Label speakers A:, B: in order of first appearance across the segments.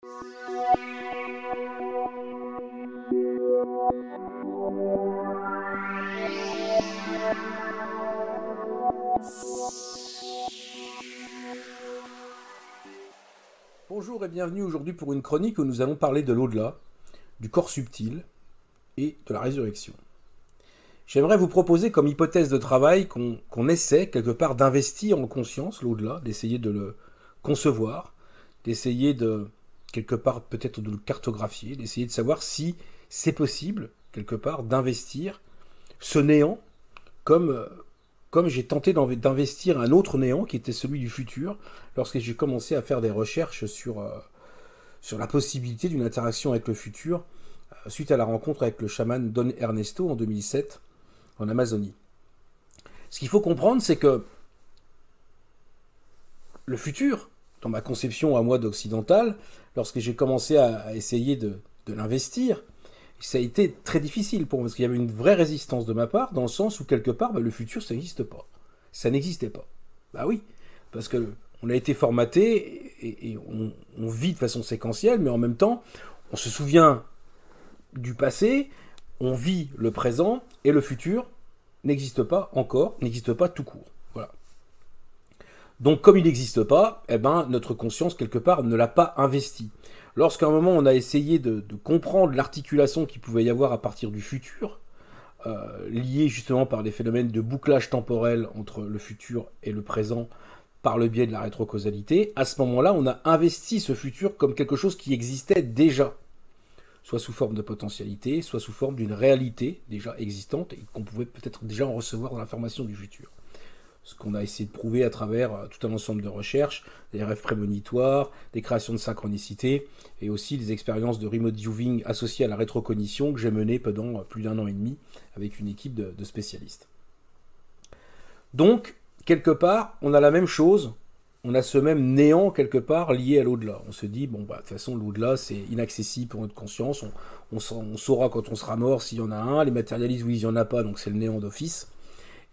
A: Bonjour et bienvenue aujourd'hui pour une chronique où nous allons parler de l'au-delà, du corps subtil et de la résurrection. J'aimerais vous proposer comme hypothèse de travail qu'on essaie quelque part d'investir en conscience l'au-delà, d'essayer de le concevoir, d'essayer de quelque part peut-être de le cartographier, d'essayer de savoir si c'est possible quelque part d'investir ce néant comme j'ai tenté d'investir un autre néant qui était celui du futur lorsque j'ai commencé à faire des recherches sur la possibilité d'une interaction avec le futur suite à la rencontre avec le chaman Don Ernesto en 2007 en Amazonie. Ce qu'il faut comprendre, c'est que le futur, dans ma conception à moi d'occidental, lorsque j'ai commencé à essayer de l'investir, ça a été très difficile pour moi, parce qu'il y avait une vraie résistance de ma part, dans le sens où quelque part, le futur, ça n'existe pas. Ça n'existait pas. Bah oui, parce que on a été formaté et on vit de façon séquentielle, mais en même temps, on se souvient du passé, on vit le présent, et le futur n'existe pas encore, n'existe pas tout court. Voilà. Donc comme il n'existe pas, notre conscience, quelque part, ne l'a pas investi. Lorsqu'à un moment, on a essayé de comprendre l'articulation qu'il pouvait y avoir à partir du futur, liée justement par des phénomènes de bouclage temporel entre le futur et le présent, par le biais de la rétrocausalité, à ce moment-là, on a investi ce futur comme quelque chose qui existait déjà, soit sous forme de potentialité, soit sous forme d'une réalité déjà existante, et qu'on pouvait peut-être déjà en recevoir dans l'information du futur. Ce qu'on a essayé de prouver à travers tout un ensemble de recherches, des rêves prémonitoires, des créations de synchronicité, et aussi des expériences de remote viewing associées à la rétrocognition que j'ai menées pendant plus d'1 an et demi avec une équipe de spécialistes. Donc, quelque part, on a la même chose, on a ce même néant quelque part lié à l'au-delà. On se dit, bon, de toute façon, l'au-delà, c'est inaccessible pour notre conscience, on saura quand on sera mort s'il y en a un, les matérialistes, oui, il n'y en a pas, donc c'est le néant d'office.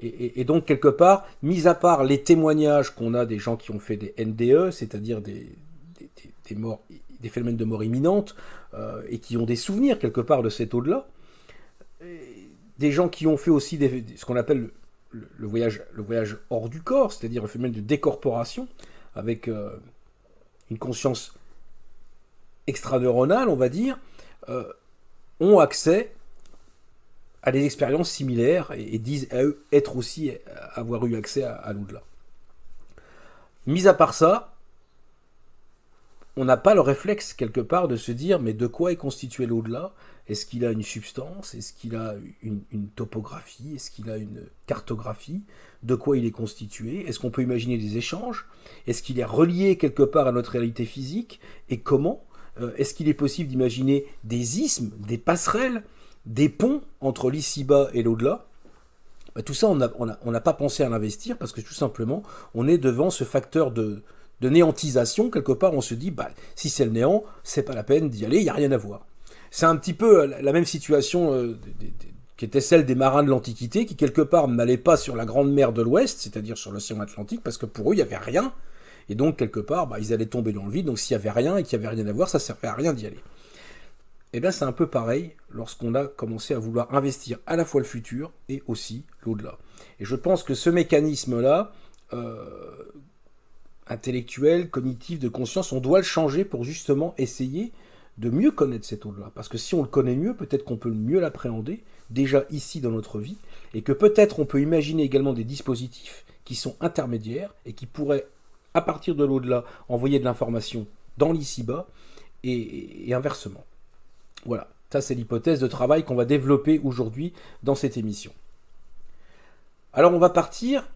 A: Et donc, quelque part, mis à part les témoignages qu'on a des gens qui ont fait des NDE, c'est-à-dire des morts, des phénomènes de mort imminente, et qui ont des souvenirs, quelque part, de cet au-delà, des gens qui ont fait aussi ce qu'on appelle le voyage hors du corps, c'est-à-dire le phénomène de décorporation, avec une conscience extraneuronale, on va dire, ont accès à des expériences similaires et disent à eux être aussi avoir eu accès à l'au-delà. Mis à part ça, on n'a pas le réflexe quelque part de se dire mais de quoi est constitué l'au-delà? Est-ce qu'il a une substance? Est-ce qu'il a une topographie? Est-ce qu'il a une cartographie? De quoi il est constitué? Est-ce qu'on peut imaginer des échanges? Est-ce qu'il est relié quelque part à notre réalité physique? Et comment? Est-ce qu'il est possible d'imaginer des isthmes, des passerelles, des ponts entre l'ici-bas et l'au-delà? Tout ça, on n'a pas pensé à l'investir parce que tout simplement, on est devant ce facteur de néantisation. Quelque part, on se dit, si c'est le néant, c'est pas la peine d'y aller, il n'y a rien à voir. C'est un petit peu la même situation qui était celle des marins de l'Antiquité, qui quelque part n'allaient pas sur la grande mer de l'Ouest, c'est-à-dire sur l'océan Atlantique, parce que pour eux, il n'y avait rien. Et donc, quelque part, ils allaient tomber dans le vide. Donc, s'il n'y avait rien et qu'il n'y avait rien à voir, ça ne servait à rien d'y aller. Et bien, c'est un peu pareil lorsqu'on a commencé à vouloir investir à la fois le futur et aussi l'au-delà. Et je pense que ce mécanisme-là, intellectuel, cognitif, de conscience, on doit le changer pour justement essayer de mieux connaître cet au-delà. Parce que si on le connaît mieux, peut-être qu'on peut mieux l'appréhender, déjà ici dans notre vie, et que peut-être on peut imaginer également des dispositifs qui sont intermédiaires et qui pourraient, à partir de l'au-delà, envoyer de l'information dans l'ici-bas et inversement. Voilà, ça c'est l'hypothèse de travail qu'on va développer aujourd'hui dans cette émission. Alors on va partir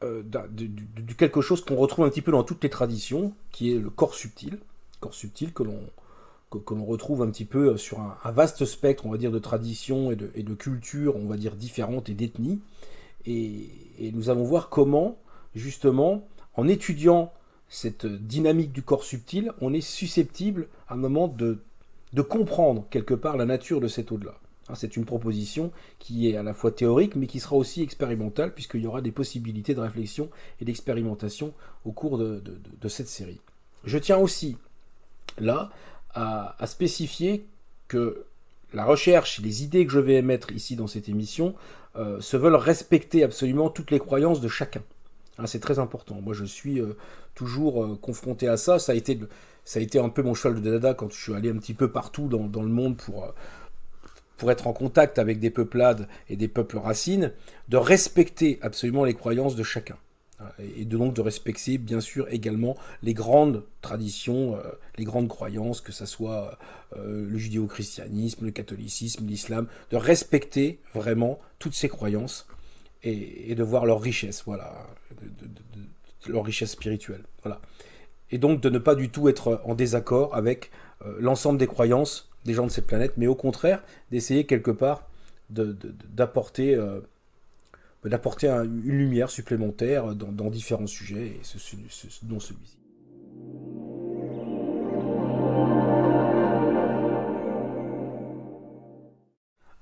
A: de quelque chose qu'on retrouve un petit peu dans toutes les traditions, qui est le corps subtil que l'on retrouve un petit peu sur un vaste spectre, on va dire, de traditions et de cultures, on va dire, différentes et d'ethnies. Et nous allons voir comment, justement, en étudiant cette dynamique du corps subtil, on est susceptible à un moment de comprendre quelque part la nature de cet au-delà. C'est une proposition qui est à la fois théorique, mais qui sera aussi expérimentale, puisqu'il y aura des possibilités de réflexion et d'expérimentation au cours de cette série. Je tiens aussi là, à spécifier que la recherche, les idées que je vais émettre ici dans cette émission, se veulent respecter absolument toutes les croyances de chacun. Hein, c'est très important. Moi, je suis toujours confronté à ça. Ça a été un peu mon cheval de dada quand je suis allé un petit peu partout dans le monde pour être en contact avec des peuplades et des peuples racines, de respecter absolument les croyances de chacun. Et donc de respecter bien sûr également les grandes traditions, les grandes croyances, que ce soit le judéo-christianisme, le catholicisme, l'islam, de respecter vraiment toutes ces croyances et de voir leur richesse, voilà, leur richesse spirituelle. Voilà. Et donc de ne pas du tout être en désaccord avec l'ensemble des croyances des gens de cette planète, mais au contraire d'essayer quelque part d'apporter une lumière supplémentaire dans différents sujets, et dont celui-ci.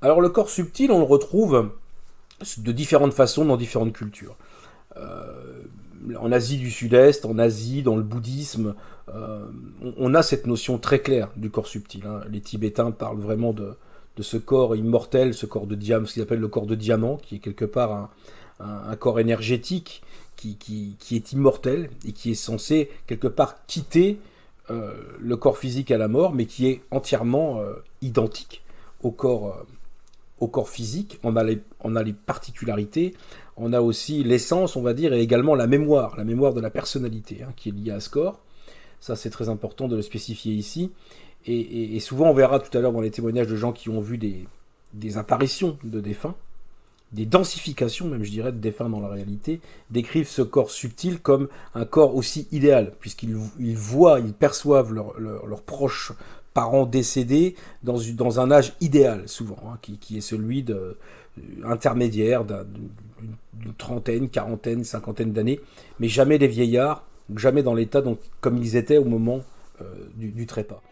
A: Alors le corps subtil, on le retrouve de différentes façons dans différentes cultures. En Asie du Sud-Est, en Asie, dans le bouddhisme, on a cette notion très claire du corps subtil. Hein. Les Tibétains parlent vraiment de ce corps immortel, ce corps de diamant, ce qu'ils appellent le corps de diamant, qui est quelque part un corps énergétique qui est immortel et qui est censé quelque part quitter le corps physique à la mort, mais qui est entièrement identique au corps physique. On a les particularités, on a aussi l'essence, on va dire, et également la mémoire de la personnalité, hein, qui est liée à ce corps. Ça, c'est très important de le spécifier ici. Et souvent, on verra tout à l'heure dans les témoignages de gens qui ont vu des apparitions de défunts, des densifications, même je dirais, de défunts dans la réalité, décrivent ce corps subtil comme un corps aussi idéal, puisqu'ils voient, ils perçoivent leurs proches parents décédés dans un âge idéal, souvent, hein, qui est celui intermédiaire d'une trentaine, quarantaine, cinquantaine d'années, mais jamais des vieillards, jamais dans l'état comme ils étaient au moment du trépas.